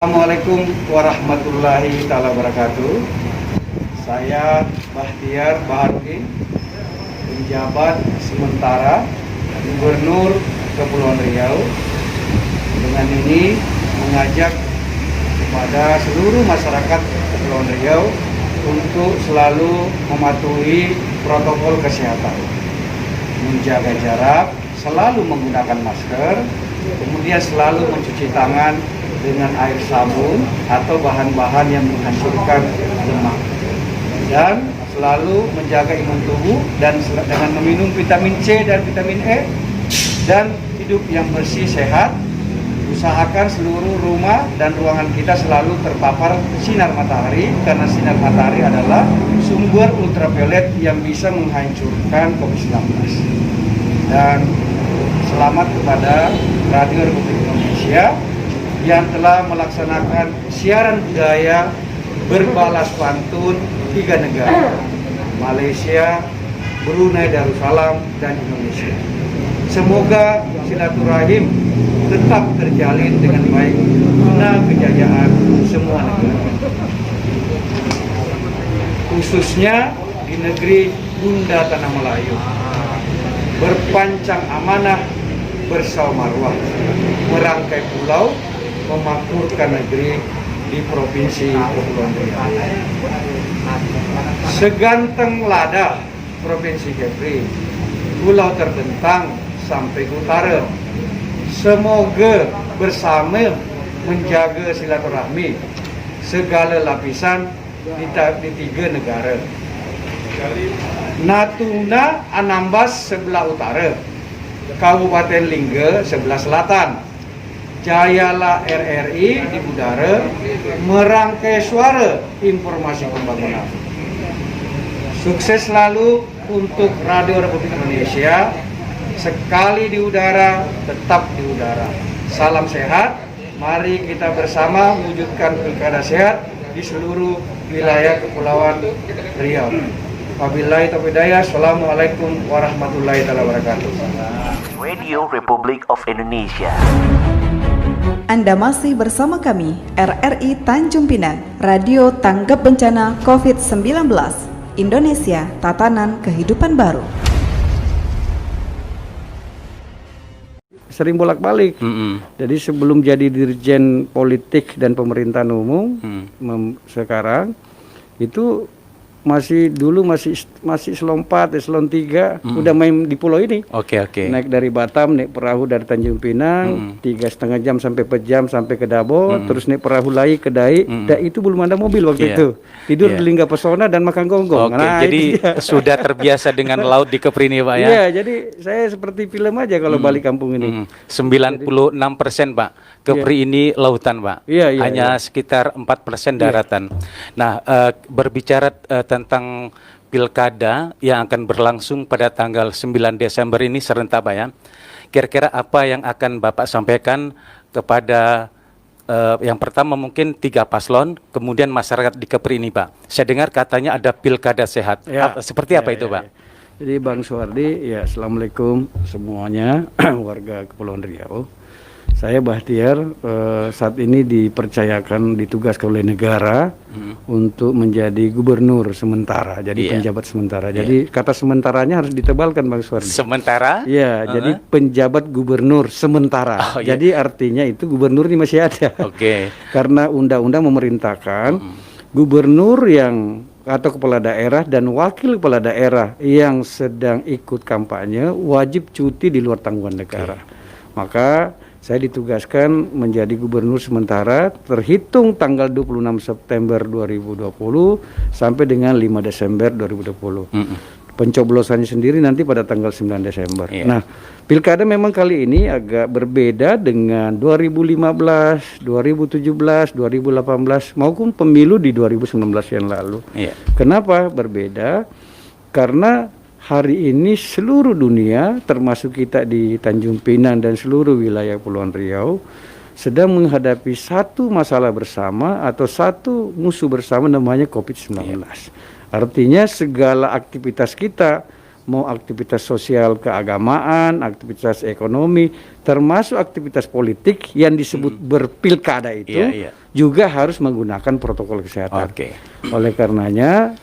Assalamualaikum warahmatullahi wabarakatuh. Saya Bahtiar Baharudin, penjabat sementara Gubernur Kepulauan Riau. Dengan ini mengajak kepada seluruh masyarakat Kepulauan Riau untuk selalu mematuhi protokol kesehatan, menjaga jarak, selalu menggunakan masker, kemudian selalu mencuci tangan dengan air sabun atau bahan-bahan yang menghancurkan lemak, dan selalu menjaga imun tubuh dan dengan meminum vitamin C dan vitamin E, dan hidup yang bersih sehat. Usahakan seluruh rumah dan ruangan kita selalu terpapar sinar matahari, karena sinar matahari adalah sumber ultraviolet yang bisa menghancurkan COVID-19. Dan selamat kepada Radio Republik Indonesia yang telah melaksanakan siaran budaya berbalas pantun 3 negara, Malaysia, Brunei Darussalam, dan Indonesia. Semoga silaturahim tetap terjalin dengan baik guna kejayaan semua negara, khususnya di negeri Bunda Tanah Melayu. Berpancang amanah, bersaumarwah, merangkai pulau, memakmurkan negeri di Provinsi Kepulauan Riau. Seganteng lada Provinsi Kepri, pulau terbentang sampai ke utara. Semoga bersama menjaga silaturahmi segala lapisan di 3 negara. Natuna Anambas sebelah utara, Kabupaten Lingga sebelah selatan, Jayala RRI di udara, merangkai suara informasi pembangunan. Sukses selalu untuk Radio Republik Indonesia. Sekali di udara, tetap di udara. Salam sehat. Mari kita bersama wujudkan pilkada sehat di seluruh wilayah Kepulauan Riau. Wabillahi taufiq hidayah. Assalamualaikum warahmatullahi wabarakatuh. Radio Republic of Indonesia. Anda masih bersama kami, RRI Tanjung Pinang, Radio Tanggap Bencana COVID-19, Indonesia, Tatanan Kehidupan Baru. Sering bolak-balik. Jadi sebelum jadi dirjen politik dan pemerintahan umum, sekarang itu masih eselon 4, eselon 3 udah main di pulau ini. Oke. Naik dari Batam, naik perahu dari Tanjung Pinang 3,5 jam sampai 4 jam sampai ke Dabo, terus naik perahu lagi ke Dai. Dai itu belum ada mobil waktu itu. Tidur di Lingga Pesona dan makan gonggong. Oke, jadi sudah terbiasa dengan laut di Kepri ini, Pak ya? Iya, jadi saya seperti film aja kalau balik kampung ini. 96% Pak, Kepri ini lautan, Pak. Hanya sekitar 4% daratan. Nah, berbicara tentang pilkada yang akan berlangsung pada tanggal 9 Desember ini serentak, Pak ya. Kira-kira apa yang akan Bapak sampaikan kepada yang pertama mungkin 3 paslon, kemudian masyarakat di Kepri ini, Pak? Saya dengar katanya ada pilkada sehat. Seperti apa itu, Pak? Jadi Bang Suwardi, assalamualaikum semuanya warga Kepulauan Riau. Saya Bahtiar, saat ini dipercayakan, ditugaskan oleh negara untuk menjadi gubernur sementara, jadi penjabat sementara. Jadi kata sementaranya harus ditebalkan, Bang Suwardi. Sementara? Iya, jadi penjabat gubernur sementara. Jadi artinya itu gubernur ini masih ada. Karena undang-undang memerintahkan gubernur yang atau kepala daerah dan wakil kepala daerah yang sedang ikut kampanye wajib cuti di luar tanggungan negara. Maka saya ditugaskan menjadi gubernur sementara terhitung tanggal 26 September 2020 sampai dengan 5 Desember 2020. Pencoblosannya sendiri nanti pada tanggal 9 Desember. Nah, pilkada memang kali ini agak berbeda dengan 2015, 2017, 2018 maupun pemilu di 2019 yang lalu. Kenapa berbeda? Karena hari ini seluruh dunia, termasuk kita di Tanjung Pinang dan seluruh wilayah Kepulauan Riau, sedang menghadapi satu masalah bersama atau satu musuh bersama, namanya COVID-19. Artinya segala aktivitas kita mau aktivitas sosial keagamaan, aktivitas ekonomi, termasuk aktivitas politik yang disebut berpilkada itu juga harus menggunakan protokol kesehatan. Oleh karenanya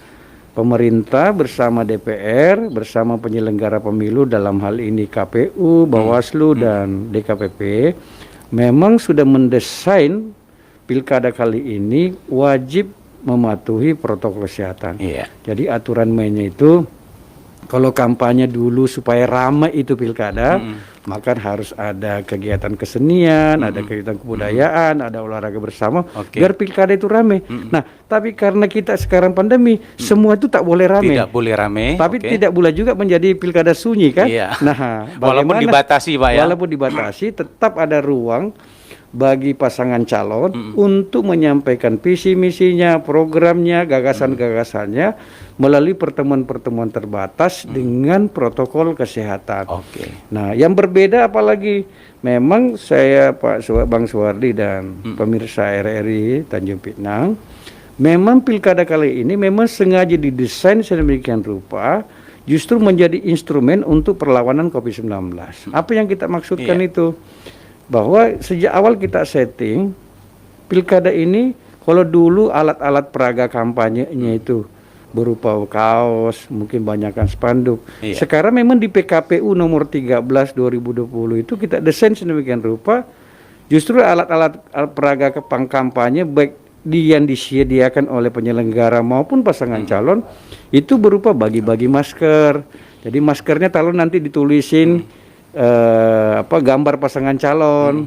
pemerintah bersama DPR, bersama penyelenggara pemilu dalam hal ini KPU, Bawaslu dan DKPP memang sudah mendesain pilkada kali ini wajib mematuhi protokol kesehatan. Jadi aturan mainnya itu, kalau kampanye dulu supaya ramai itu pilkada, maka harus ada kegiatan kesenian, ada kegiatan kebudayaan, ada olahraga bersama, biar pilkada itu ramai. Nah, tapi karena kita sekarang pandemi, semua itu tak boleh ramai. Tidak boleh ramai. Tapi tidak boleh juga menjadi pilkada sunyi kan? Nah, walaupun dibatasi Pak ya. Walaupun dibatasi, tetap ada ruang bagi pasangan calon untuk menyampaikan visi misinya, programnya, gagasan-gagasannya melalui pertemuan-pertemuan terbatas dengan protokol kesehatan. Nah, yang berbeda apalagi memang saya Bang Suwardi dan pemirsa RRI Tanjung Pinang, memang pilkada kali ini memang sengaja didesain sedemikian rupa justru menjadi instrumen untuk perlawanan COVID-19. Apa yang kita maksudkan itu? Bahwa sejak awal kita setting pilkada ini, kalau dulu alat-alat peraga kampanyenya itu berupa kaos, mungkin banyakkan spanduk. Sekarang memang di PKPU nomor 13 2020 itu kita desain sedemikian rupa justru alat-alat peraga kampanye baik yang disediakan oleh penyelenggara maupun pasangan calon itu berupa bagi-bagi masker. Jadi maskernya kalau nanti ditulisin gambar pasangan calon,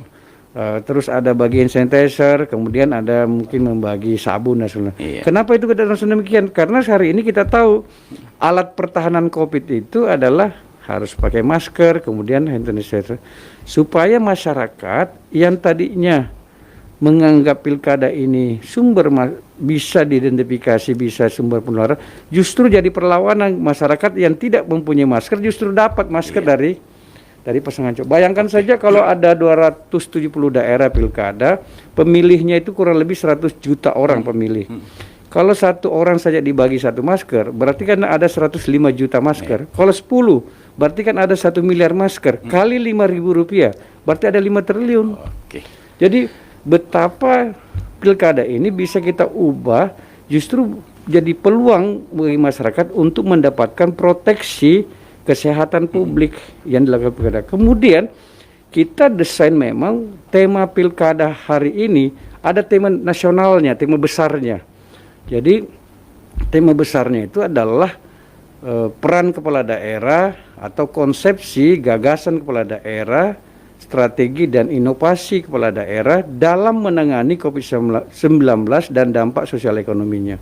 terus ada bagian sanitizer, kemudian ada mungkin membagi sabun dan sebagainya. Kenapa itu kita langsung demikian? Karena hari ini kita tahu alat pertahanan COVID itu adalah harus pakai masker, kemudian hand sanitizer, supaya masyarakat yang tadinya menganggap pilkada ini bisa diidentifikasi, bisa sumber penularan, justru jadi perlawanan. Masyarakat yang tidak mempunyai masker justru dapat masker dari pasangan calon. Bayangkan saja kalau ada 270 daerah pilkada, pemilihnya itu kurang lebih 100 juta orang pemilih. Kalau satu orang saja dibagi satu masker, berarti kan ada 105 juta masker. Kalau 10, berarti kan ada 1 miliar masker. Kali Rp5.000, berarti ada 5 triliun. Jadi betapa pilkada ini bisa kita ubah justru jadi peluang bagi masyarakat untuk mendapatkan proteksi kesehatan publik yang dilakukan pilkada. Kemudian kita desain memang tema pilkada hari ini ada tema nasionalnya, tema besarnya. Jadi tema besarnya itu adalah peran kepala daerah atau konsepsi gagasan kepala daerah, strategi dan inovasi kepala daerah dalam menangani COVID-19 dan dampak sosial ekonominya.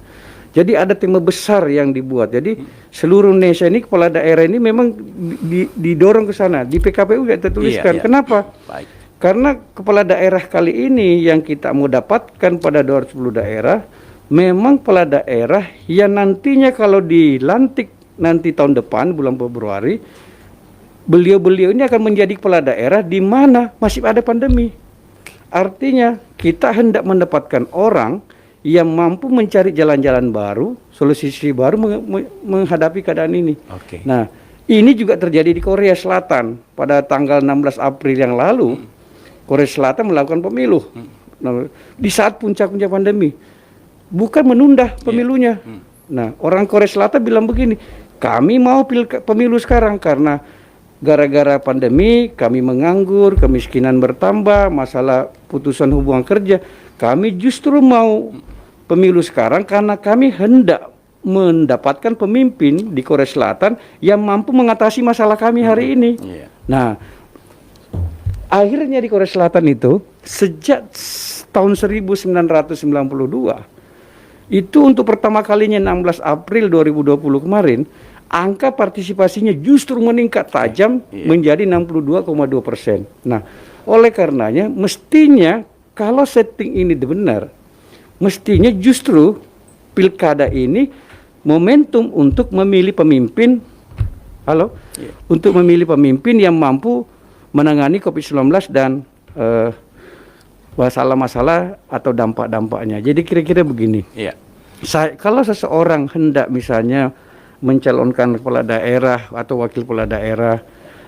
Jadi ada tema besar yang dibuat. Jadi seluruh Indonesia ini kepala daerah ini memang didorong ke sana. Di PKPU kita tuliskan. Kenapa? Karena kepala daerah kali ini yang kita mau dapatkan pada 210 daerah, memang kepala daerah yang nantinya kalau dilantik nanti tahun depan bulan Februari, beliau-beliau ini akan menjadi kepala daerah di mana masih ada pandemi. Artinya kita hendak mendapatkan orang yang mampu mencari jalan-jalan baru, solusi baru menghadapi keadaan ini. Nah, ini juga terjadi di Korea Selatan pada tanggal 16 April yang lalu. Korea Selatan melakukan pemilu di saat puncak-puncak pandemi, bukan menunda pemilunya. Nah, orang Korea Selatan bilang begini, kami mau pemilu sekarang karena gara-gara pandemi kami menganggur, kemiskinan bertambah, masalah putusan hubungan kerja. Kami justru mau pemilu sekarang karena kami hendak mendapatkan pemimpin di Korea Selatan yang mampu mengatasi masalah kami hari ini. Nah, akhirnya di Korea Selatan itu sejak tahun 1992 itu untuk pertama kalinya 16 April 2020 kemarin, angka partisipasinya justru meningkat tajam menjadi 62,2%. Nah, oleh karenanya mestinya kalau setting ini benar, mestinya justru pilkada ini momentum untuk memilih pemimpin, untuk memilih pemimpin yang mampu menangani COVID-19 dan masalah-masalah atau dampak-dampaknya. Jadi kira-kira begini. Kalau seseorang hendak misalnya mencalonkan kepala daerah atau wakil kepala daerah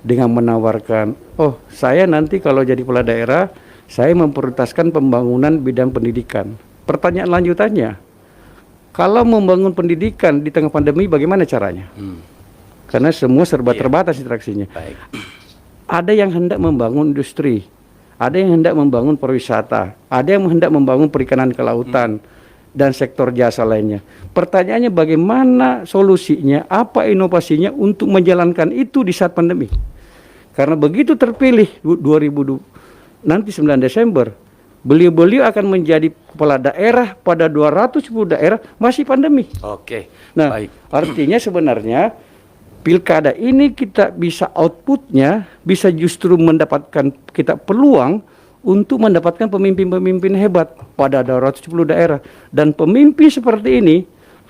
dengan menawarkan, oh saya nanti kalau jadi kepala daerah, saya memprioritaskan pembangunan bidang pendidikan. Pertanyaan lanjutannya, kalau membangun pendidikan di tengah pandemi bagaimana caranya? Karena semua serba terbatas interaksinya. Baik. Ada yang hendak membangun industri, ada yang hendak membangun pariwisata, ada yang hendak membangun perikanan kelautan, dan sektor jasa lainnya. Pertanyaannya bagaimana solusinya, apa inovasinya untuk menjalankan itu di saat pandemi. Karena begitu terpilih 2020, nanti 9 Desember, beliau-beliau akan menjadi kepala daerah pada 210 daerah masih pandemi. Oke. Nah, Baik. artinya sebenarnya pilkada ini kita bisa outputnya, bisa justru mendapatkan kita peluang untuk mendapatkan pemimpin-pemimpin hebat pada 210 daerah. Dan pemimpin seperti ini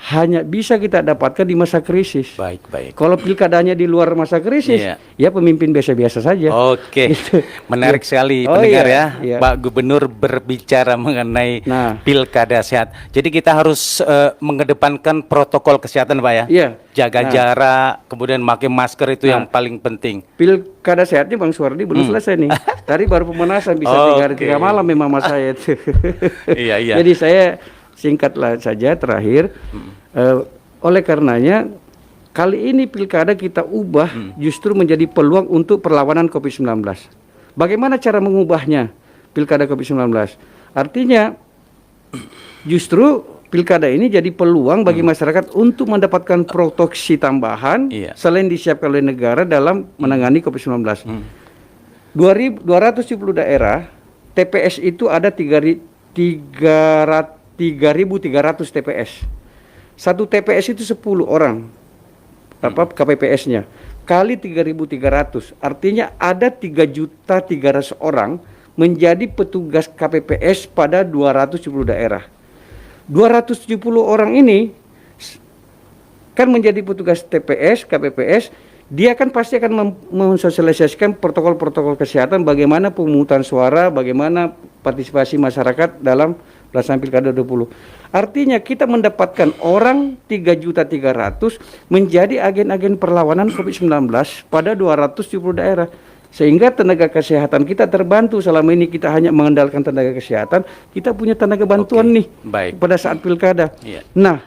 hanya bisa kita dapatkan di masa krisis. Baik. Kalau pilkadanya di luar masa krisis, ya pemimpin biasa-biasa saja. Oke, Gitu. menarik sekali pendengar ya. Pak Gubernur berbicara mengenai pilkada sehat. Jadi kita harus mengedepankan protokol kesehatan, Pak ya. Iya. Jaga jarak, kemudian pakai masker itu yang paling penting. Pilkada sehatnya Bang Suwardi belum selesai nih. Tadi baru pemanasan, bisa 3 hari 3 malam memang mas saya itu. Iya. Jadi saya singkatlah saja terakhir. Oleh karenanya kali ini pilkada kita ubah justru menjadi peluang untuk perlawanan COVID-19. Bagaimana cara mengubahnya pilkada COVID-19? Artinya justru pilkada ini jadi peluang bagi masyarakat untuk mendapatkan proteksi tambahan selain disiapkan oleh negara dalam menangani COVID-19. 270 daerah TPS itu ada 3.300 TPS. Satu TPS itu 10 orang KPPS-nya. Kali 3.300, artinya ada 3.300.000 orang menjadi petugas KPPS pada 270 daerah. 270 orang ini kan menjadi petugas TPS, KPPS, dia kan pasti akan mensosialisasikan protokol-protokol kesehatan, bagaimana pemungutan suara, bagaimana partisipasi masyarakat dalam pelaksanaan Pilkada 20. Artinya kita mendapatkan orang 3.300.000 menjadi agen-agen perlawanan COVID-19 pada 270 daerah. Sehingga tenaga kesehatan kita terbantu. Selama ini kita hanya mengandalkan tenaga kesehatan, kita punya tenaga bantuan nih pada saat pilkada. Nah,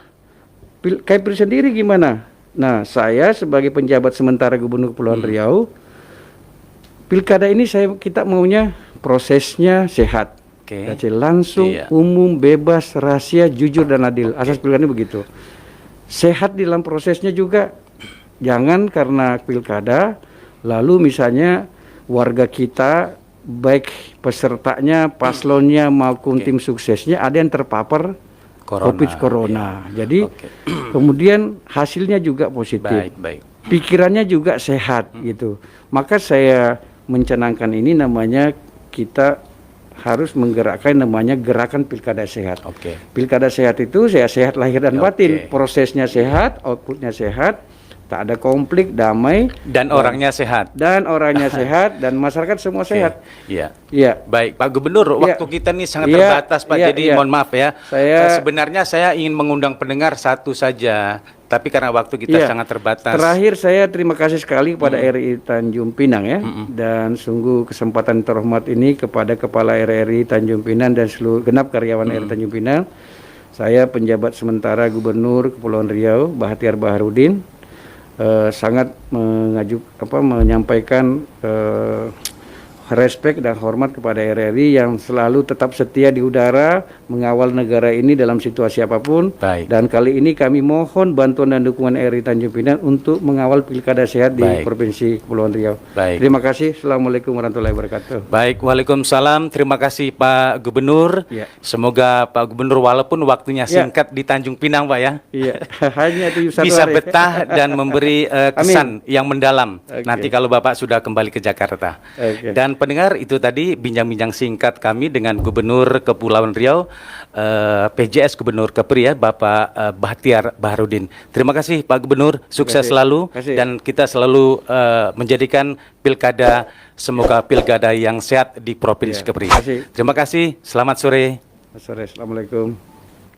Kepri sendiri gimana? Nah, saya sebagai penjabat sementara Gubernur Kepulauan Riau, pilkada ini kita maunya prosesnya sehat, langsung, umum, bebas, rahasia, jujur dan adil. Asas pilkada ini begitu. Sehat di dalam prosesnya juga, jangan karena pilkada lalu misalnya warga kita, baik pesertanya, paslonnya maupun tim suksesnya ada yang terpapar COVID Corona. Jadi kemudian hasilnya juga positif. Pikirannya juga sehat gitu. Maka saya mencanangkan ini namanya kita harus menggerakkan namanya gerakan pilkada sehat. Pilkada sehat itu saya sehat lahir dan batin. Prosesnya sehat, outputnya sehat. Tak ada konflik, damai, dan orangnya sehat. Dan orangnya sehat, dan masyarakat semua sehat. Iya. Baik, Pak Gubernur, waktu kita nih sangat terbatas, Pak. Jadi mohon maaf ya. Sebenarnya saya ingin mengundang pendengar satu saja, tapi karena waktu kita sangat terbatas. Terakhir saya terima kasih sekali kepada RRI Tanjung Pinang ya, dan sungguh kesempatan terhormat ini kepada Kepala RRI Tanjung Pinang dan seluruh genap karyawan RRI Tanjung Pinang. Saya penjabat sementara Gubernur Kepulauan Riau, Bahtiar Baharudin. Sangat menyampaikan respek dan hormat kepada RRI yang selalu tetap setia di udara mengawal negara ini dalam situasi apapun. Dan kali ini kami mohon bantuan dan dukungan RRI Tanjung Pinang untuk mengawal pilkada sehat di Provinsi Kepulauan Riau. Terima kasih. Assalamualaikum warahmatullahi wabarakatuh. Baik, waalaikumsalam. Terima kasih Pak Gubernur. Semoga Pak Gubernur walaupun waktunya singkat di Tanjung Pinang, Pak ya. Hanya itu bisa betah dan memberi kesan yang mendalam. Nanti kalau Bapak sudah kembali ke Jakarta. Dan pendengar, itu tadi bincang-bincang singkat kami dengan Gubernur Kepulauan Riau, PJS Gubernur Kepri ya, Bapak Bahtiar Baharudin. Terima kasih Pak Gubernur, sukses selalu dan kita selalu menjadikan pilkada, semoga pilkada yang sehat di Provinsi Kepri. Terima kasih, selamat sore. Assalamualaikum.